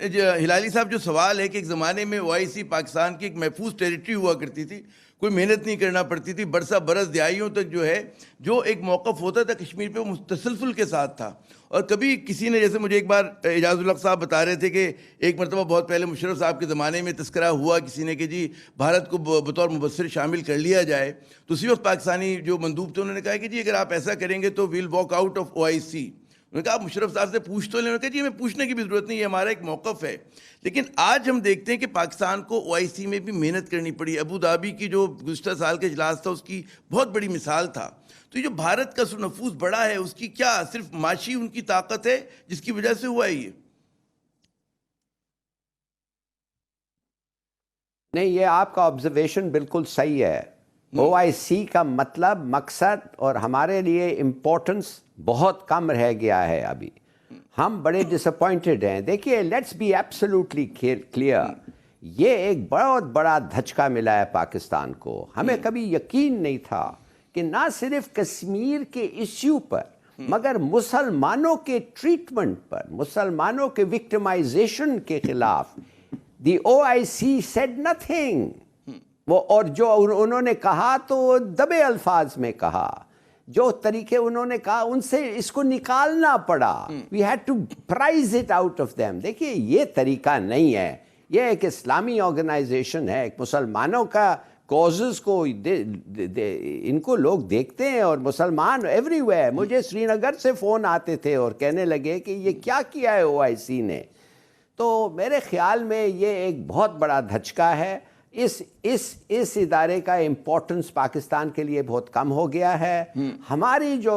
ہلالی صاحب جو سوال ہے کہ ایک زمانے میں OIC پاکستان کی ایک محفوظ ٹیریٹری ہوا کرتی تھی، کوئی محنت نہیں کرنا پڑتی تھی، برسہ برس دہائیوں تک جو ہے جو ایک موقف ہوتا تھا کشمیر پہ وہ تسلسل کے ساتھ تھا. اور کبھی کسی نے، جیسے مجھے ایک بار اعجاز الحق صاحب بتا رہے تھے کہ ایک مرتبہ بہت پہلے مشرف صاحب کے زمانے میں تذکرہ ہوا کسی نے کہ جی بھارت کو بطور مبصر شامل کر لیا جائے، تو اسی وقت پاکستانی جو مندوب تھے انہوں نے کہا کہ جی اگر آپ ایسا کریں گے تو we'll walk out of OIC. انہوں نے کہا آپ مشرف صاحب سے پوچھ تو لیں. انہوں نے کہا جی ہمیں پوچھنے کی بھی ضرورت نہیں، یہ ہمارا ایک موقف ہے. لیکن آج ہم دیکھتے ہیں کہ پاکستان کو OIC میں بھی محنت کرنی پڑی. ابو دھابی کی جو گزشتہ سال کا اجلاس تھا اس کی بہت بڑی مثال تھا. تو یہ جو بھارت کا نفوذ بڑا ہے اس کی کیا صرف معاشی ان کی طاقت ہے جس کی وجہ سے ہوا ہے یہ؟ نہیں، یہ آپ کا آبزرویشن بالکل صحیح ہے. OIC کا مطلب، مقصد اور ہمارے لیے امپورٹنس بہت کم رہ گیا ہے. ابھی ہم بڑے ڈس اپوائنٹڈ ہیں. دیکھیے، لیٹس بی ایبسلیوٹلی کلیئر، یہ ایک بہت بڑا دھچکا ملا ہے پاکستان کو. ہمیں کبھی یقین نہیں تھا کہ نہ صرف کشمیر کے ایشو پر مگر مسلمانوں کے ٹریٹمنٹ پر، مسلمانوں کے وکٹمائزیشن کے خلاف دی OIC said nothing. وہ اور جو انہوں نے کہا تو وہ دبے الفاظ میں کہا. جو طریقے انہوں نے کہا ان سے اس کو نکالنا پڑا. We had to prize it out of them. دیکھیے، یہ طریقہ نہیں ہے. یہ ایک اسلامی آرگنائزیشن ہے، ایک مسلمانوں کا کازز کو ان کو لوگ دیکھتے ہیں، اور مسلمان ایوری ویئر. مجھے سری نگر سے فون آتے تھے اور کہنے لگے کہ یہ کیا کیا ہے OIC نے. تو میرے خیال میں یہ ایک بہت بڑا دھچکا ہے. اس ادارے کا امپورٹنس پاکستان کے لیے بہت کم ہو گیا ہے. ہماری جو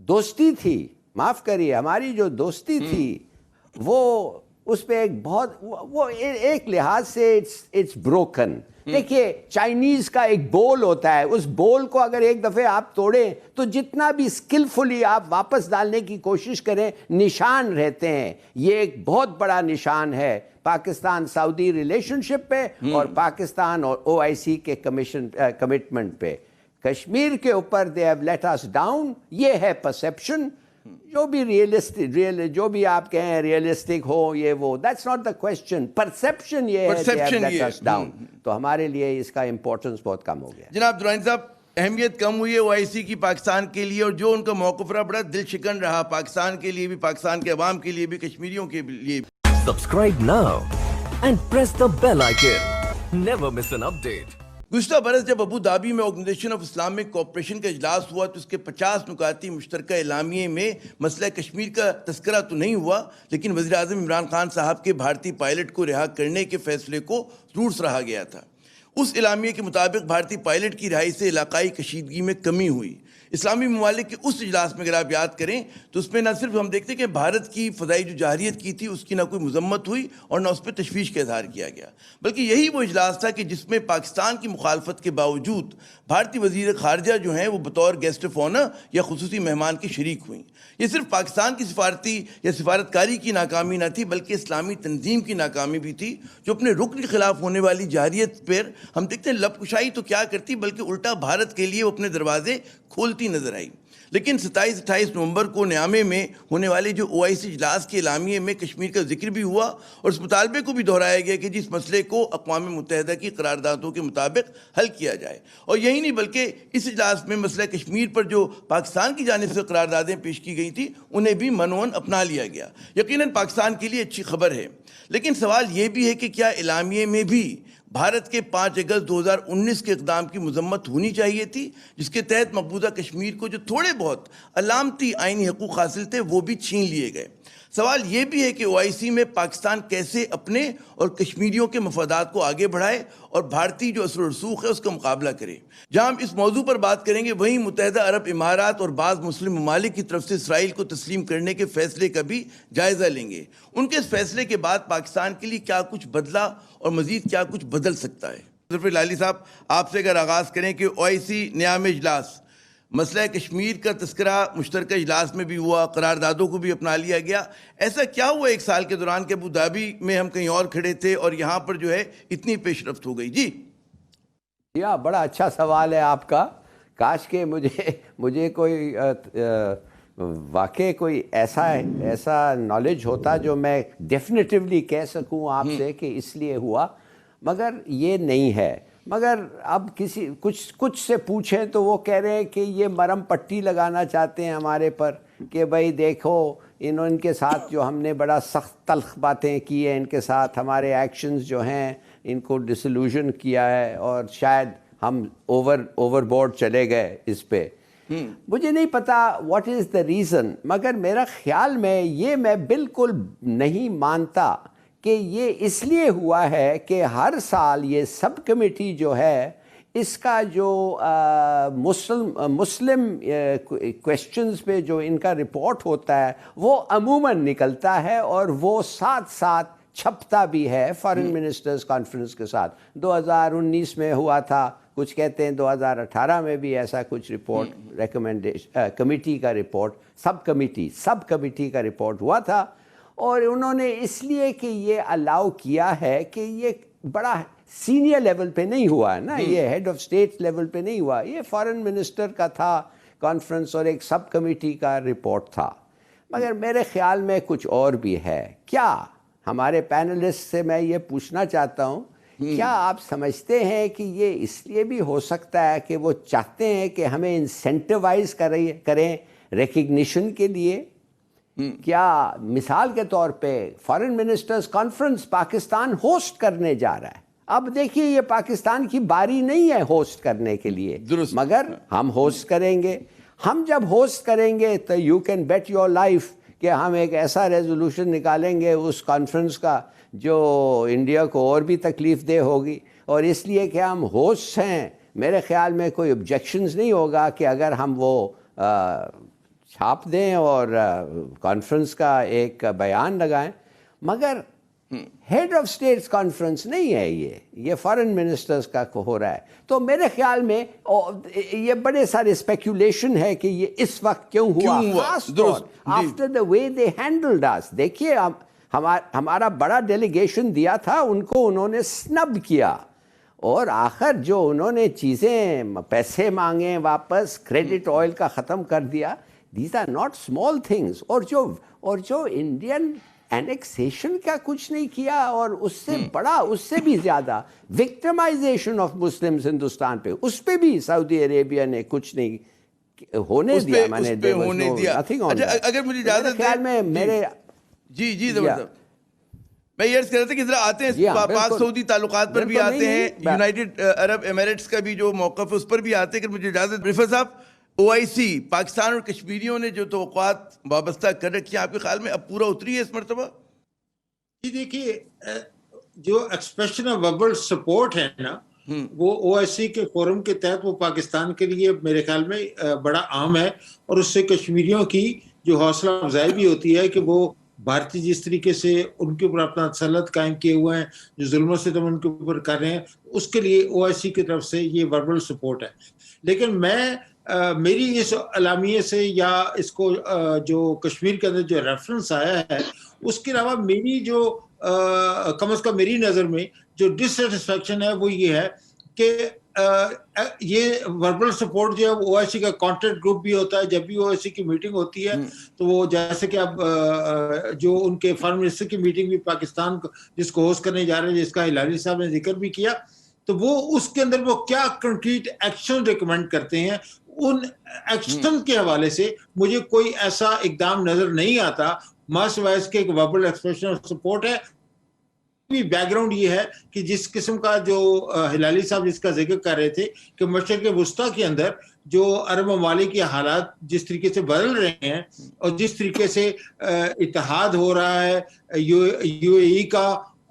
دوستی تھی، معاف کریے، ہماری جو دوستی تھی وہ اس پہ ایک بہت، وہ ایک لحاظ سے اٹس بروکن. دیکھیے، چائنیز کا ایک بول ہوتا ہے، اس بول کو اگر ایک دفعہ آپ توڑیں تو جتنا بھی اسکلفلی آپ واپس ڈالنے کی کوشش کریں نشان رہتے ہیں. یہ ایک بہت بڑا نشان ہے پاکستان سعودی ریلیشن شپ پہ اور پاکستان اور OIC کے کمٹمنٹ پہ. کشمیر کے اوپر they have let us down. یہ ہے پرسیپشن. جو بھی جو بھی آپ کہیں ریئلسٹک ہو یہ وہ، that's not the question. Perception یہ ہے they have let us down. تو ہمارے لیے اس کا امپورٹنس بہت کم ہو گیا. جناب درانی صاحب، اہمیت کم ہوئی ہے OIC کی پاکستان کے لیے، اور جو ان کا موقف رہا بڑا دل شکن رہا پاکستان کے لیے بھی، پاکستان کے عوام کے لیے بھی، کشمیریوں کے لیے بھی. Subscribe now and press the bell icon. Never miss an update. گزشتہ برس جب ابو دھابی میں آرگنائزیشن آف اسلامک کوآپریشن کا اجلاس ہوا تو اس کے 50 نکاتی مشترکہ اعلامیے میں مسئلہ کشمیر کا تذکرہ تو نہیں ہوا، لیکن وزیر اعظم عمران خان صاحب کے بھارتی پائلٹ کو رہا کرنے کے فیصلے کو ضرور سراہا گیا تھا. اس اعلامیے کے مطابق بھارتی پائلٹ کی رہائی سے علاقائی کشیدگی میں کمی ہوئی. اسلامی ممالک کے اس اجلاس میں اگر آپ یاد کریں تو اس میں نہ صرف ہم دیکھتے کہ بھارت کی فضائی جو جارحیت کی تھی اس کی نہ کوئی مذمت ہوئی اور نہ اس پہ تشویش کا اظہار کیا گیا، بلکہ یہی وہ اجلاس تھا کہ جس میں پاکستان کی مخالفت کے باوجود بھارتی وزیر خارجہ جو ہیں وہ بطور گیسٹ آف آنر یا خصوصی مہمان کے شریک ہوئیں. یہ صرف پاکستان کی سفارتی یا سفارتکاری کی ناکامی نہ تھی بلکہ اسلامی تنظیم کی ناکامی بھی تھی، جو اپنے رکن کے خلاف ہونے والی جارحیت پر ہم دیکھتے ہیں لب کشائی تو کیا کرتی بلکہ الٹا بھارت کے لیے وہ اپنے دروازے کھولتی نظر آئی. لیکن 27-28 نومبر کو نیامے میں ہونے والے جو OIC اجلاس کے اعلامیے میں کشمیر کا ذکر بھی ہوا اور اس مطالبے کو بھی دہرایا گیا کہ جس مسئلے کو اقوام متحدہ کی قراردادوں کے مطابق حل کیا جائے. اور یہی نہیں بلکہ اس اجلاس میں مسئلہ کشمیر پر جو پاکستان کی جانب سے قراردادیں پیش کی گئی تھیں انہیں بھی منون اپنا لیا گیا. یقیناً پاکستان کے لیے اچھی خبر ہے، لیکن سوال یہ بھی ہے کہ کیا اعلامیے میں بھی بھارت کے 5 اگست 2019 کے اقدام کی مذمت ہونی چاہیے تھی، جس کے تحت مقبوضہ کشمیر کو جو تھوڑے بہت علامتی آئینی حقوق حاصل تھے وہ بھی چھین لیے گئے. سوال یہ بھی ہے کہ OIC میں پاکستان کیسے اپنے اور کشمیریوں کے مفادات کو آگے بڑھائے اور بھارتی جو اثر و رسوخ ہے اس کا مقابلہ کرے. جہاں ہم اس موضوع پر بات کریں گے وہیں متحدہ عرب امارات اور بعض مسلم ممالک کی طرف سے اسرائیل کو تسلیم کرنے کے فیصلے کا بھی جائزہ لیں گے. ان کے اس فیصلے کے بعد پاکستان کے لیے کیا کچھ بدلا اور مزید کیا کچھ بدل سکتا ہے. ظفر ہلالی صاحب، آپ سے اگر آغاز کریں کہ OIC نیامے اجلاس، مسئلہ کشمیر کا تذکرہ مشترکہ اجلاس میں بھی ہوا، قراردادوں کو بھی اپنا لیا گیا، ایسا کیا ہوا ایک سال کے دوران کہ ابو دھابی میں ہم کہیں اور کھڑے تھے اور یہاں پر جو ہے اتنی پیش رفت ہو گئی؟ جی بڑا اچھا سوال ہے آپ کا. کاش کہ مجھے کوئی واقعی کوئی ایسا نالج ہوتا جو میں ڈیفینیٹیولی کہہ سکوں آپ سے کہ اس لیے ہوا، مگر یہ نہیں ہے. مگر اب کچھ سے پوچھیں تو وہ کہہ رہے ہیں کہ یہ مرم پٹی لگانا چاہتے ہیں ہمارے پر کہ بھائی دیکھو ان کے ساتھ جو ہم نے بڑا سخت تلخ باتیں کی ہیں، ان کے ساتھ ہمارے ایکشنز جو ہیں ان کو ڈسلوژن کیا ہے اور شاید ہم اوور بورڈ چلے گئے اس پہ. مجھے نہیں پتا واٹ از دا ریزن، مگر میرا خیال میں یہ میں بالکل نہیں مانتا کہ یہ اس لیے ہوا ہے کہ ہر سال یہ سب کمیٹی جو ہے اس کا جو مسلم کویسچنز پہ جو ان کا رپورٹ ہوتا ہے وہ عموماً نکلتا ہے اور وہ ساتھ ساتھ چھپتا بھی ہے فارن منسٹرز کانفرنس کے ساتھ. 2019 میں ہوا تھا، کچھ کہتے ہیں 2018 میں بھی ایسا کچھ رپورٹ ریکمنڈیشن کمیٹی کا رپورٹ سب کمیٹی کا رپورٹ ہوا تھا. اور انہوں نے اس لیے کہ یہ الاؤ کیا ہے کہ یہ بڑا سینئر لیول پہ نہیں ہوا ہے نا، یہ ہیڈ آف اسٹیٹ لیول پہ نہیں ہوا، یہ فارن منسٹر کا تھا کانفرنس اور ایک سب کمیٹی کا رپورٹ تھا. مگر میرے خیال میں کچھ اور بھی ہے. کیا ہمارے پینلسٹ سے میں یہ پوچھنا چاہتا ہوں، کیا آپ سمجھتے ہیں کہ یہ اس لیے بھی ہو سکتا ہے کہ وہ چاہتے ہیں کہ ہمیں انسینٹیوائز کریں ریکگنیشن کے لیے؟ کیا مثال کے طور پہ foreign ministers conference Pakistan host کرنے جا رہا ہے، اب دیکھیے یہ پاکستان کی باری نہیں ہے ہوسٹ کرنے کے لیے، مگر ہم ہوسٹ کریں گے. ہم جب ہوسٹ کریں گے تو you can bet your life کہ ہم ایک ایسا ریزولوشن نکالیں گے اس کانفرنس کا جو انڈیا کو اور بھی تکلیف دہ ہوگی. اور اس لیے کہ ہم ہوسٹ ہیں میرے خیال میں کوئی آبجیکشنز نہیں ہوگا کہ اگر ہم وہ چھاپ دیں اور کانفرنس کا ایک بیان لگائیں. مگر ہیڈ آف اسٹیٹس کانفرنس نہیں ہے، یہ فارن منسٹرز کا ہو رہا ہے. تو میرے خیال میں یہ بڑے سارے اسپیکولیشن ہے کہ یہ اس وقت کیوں ہوا، خاص طور after the way they handled اس. دیکھیے ہمارا بڑا ڈیلیگیشن دیا تھا، ان کو انہوں نے سنب کیا اور آخر جو انہوں نے چیزیں پیسے مانگے واپس، کریڈٹ آئل کا ختم کر دیا. These are not small things. اور جو انڈین اینیکسیشن کا کچھ نہیں کیا، اور اس سے بڑا، اس سے بھی زیادہ وکٹمائزیشن آف مسلمز ہندوستان پہ، اس پہ بھی سعودی عربیہ نے کچھ نہیں ہونے دیا. میں نے اگر مجھے اجازت خیال میں میرے جی زبردست میں یہ عرض کر رہا تھا کہ ذرا آتے ہیں پاک سعودی تعلقات پر بھی آتے ہیں، یونائٹڈ عرب ایمریٹس کا بھی جو موقف ہے اس پر بھی آتے ہیں. اگر مجھے اجازت رفعت صاحب، OIC پاکستان اور کشمیریوں نے جو توقعات وابستہ کر رکھی ہیں، آپ کے خیال میں اب پورا اتری ہے اس مرتبہ؟ جی دیکھیے، جو ایکسپریشن آف وربل سپورٹ ہے نا، وہ OIC کے فورم کے تحت وہ پاکستان کے لیے میرے خیال میں بڑا عام ہے. اور اس سے کشمیریوں کی جو حوصلہ افزائی بھی ہوتی ہے کہ وہ بھارتی جس طریقے سے ان کے اوپر اپنا تسلط قائم کیے ہوئے ہیں، جو ظلم و ستم ان کے اوپر کر رہے ہیں، اس کے لیے OIC کی طرف سے یہ وربل سپورٹ ہے. لیکن میں میری اس اعلامیے سے یا اس کو جو کشمیر کے اندر جو ریفرنس آیا ہے اس کے علاوہ میری جو کم از کم میری نظر میں جو ڈسسیٹسفیکشن ہے وہ یہ ہے کہ یہ وربل سپورٹ جو ہے OIC کا کانٹیکٹ گروپ بھی ہوتا ہے. جب بھی OIC کی میٹنگ ہوتی ہے تو وہ جیسے کہ اب جو ان کے فارن منسٹر کی میٹنگ بھی پاکستان جس کو ہوسٹ کرنے جا رہے ہیں، جس کا ہلالی صاحب نے ذکر بھی کیا، تو وہ اس کے اندر وہ کیا کنکریٹ ایکشن ریکمینڈ کرتے ہیں، ان ایکشن کے حوالے سے مجھے کوئی ایسا اقدام نظر نہیں آتا سوائے اس کے ایک وربل ایکسپریشن آف سپورٹ ہے. بیک گراؤنڈ یہ ہے کہ جس قسم کا جو ہلالی صاحب جس کا ذکر کر رہے تھے کہ مشرق وسطیٰ کے اندر جو عرب ممالک کے حالات جس طریقے سے بدل رہے ہیں اور جس طریقے سے اتحاد ہو رہا ہے UAE کا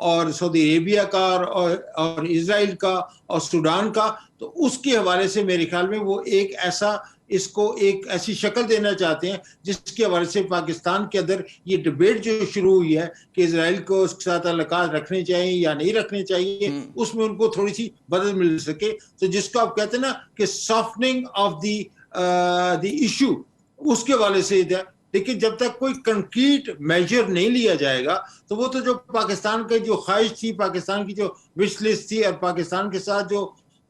اور سعودی عربیہ کا اور اسرائیل کا اور سوڈان کا، تو اس کے حوالے سے میرے خیال میں وہ ایک ایسا اس کو ایک ایسی شکل دینا چاہتے ہیں جس کے حوالے سے پاکستان کے اندر یہ ڈبیٹ جو شروع ہوئی ہے کہ اسرائیل کو اس کے ساتھ تعلقات رکھنے چاہیے یا نہیں رکھنے چاہیے، اس میں ان کو تھوڑی سی مدد مل سکے. تو جس کو آپ کہتے ہیں نا کہ سافٹننگ آف دی ایشو، اس کے حوالے سے. لیکن جب تک کوئی کنکریٹ میجر نہیں لیا جائے گا تو وہ تو جو پاکستان کی جو خواہش تھی، پاکستان کی جو وش لسٹ تھی، اور پاکستان کے ساتھ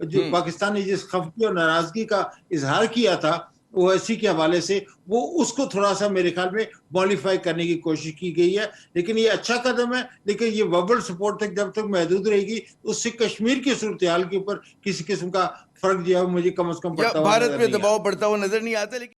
جو پاکستان نے جس خفگی اور ناراضگی کا اظہار کیا تھا OIC کے حوالے سے وہ اس کو تھوڑا سا میرے خیال میں ماڈیفائی کرنے کی کوشش کی گئی ہے. لیکن یہ اچھا قدم ہے, لیکن یہ وربل سپورٹ تک جب تک محدود رہے گی اس سے کشمیر کی صورتحال کے اوپر کسی قسم کا فرق جو ہے مجھے کم از کم پڑتا ہوا بھارت پہ دباؤ بڑھتا ہوا نظر نہیں آتا. لیکن